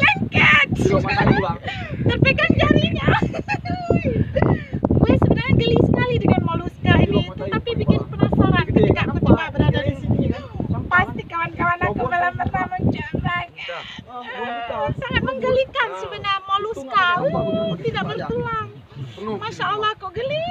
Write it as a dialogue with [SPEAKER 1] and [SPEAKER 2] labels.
[SPEAKER 1] Lengket. Terpegang jarinya. Gue sebenarnya geli sekali dengan moluska ini, tetapi bikin penasaran ketika aku coba berada di sini. Pasti kawan-kawan aku malam pertama mencoba. Sangat menggelikan sebenarnya moluska. Tidak bertulang. Masya Allah, kok geli.